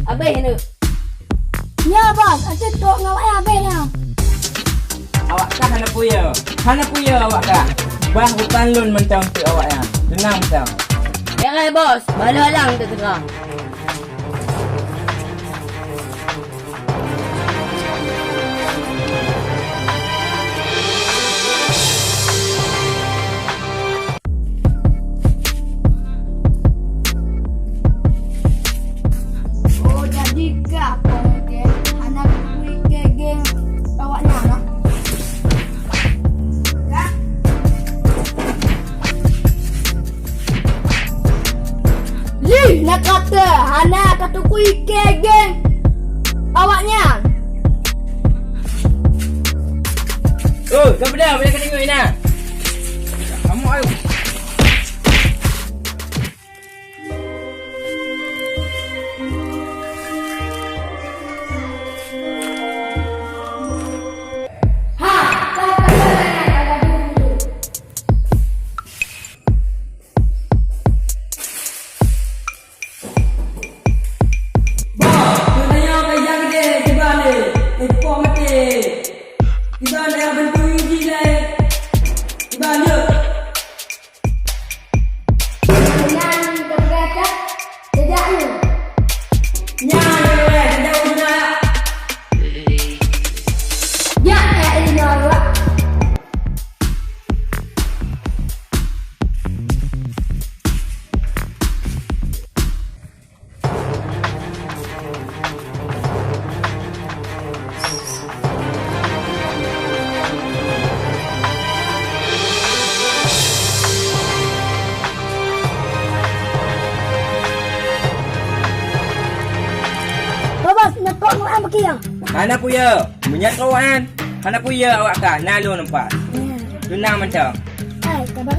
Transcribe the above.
Habis ni. Ya bos, asyik tok ngawak habis dah. Awak kah hana puya awak kah. Bah hutan lun mentang tu awaknya. Tenang mentang. Ya bos, bala halang tu terang. Oh jadi ke apa ke? Anak kui ke geng awaknya no. Ya. Li nak kata Hana kata kui ke geng awaknya. Oh, kau dah boleh kena tengok Ina. Kamu ayo. Dengan terdekat tidak ni. Ya, ini nolak. Bos, nak kok ngawak apa kia? Hana puya. Minyak kawan. Hana puya awak kah. Nalun nampak. Tenang mentang. Hai, kabar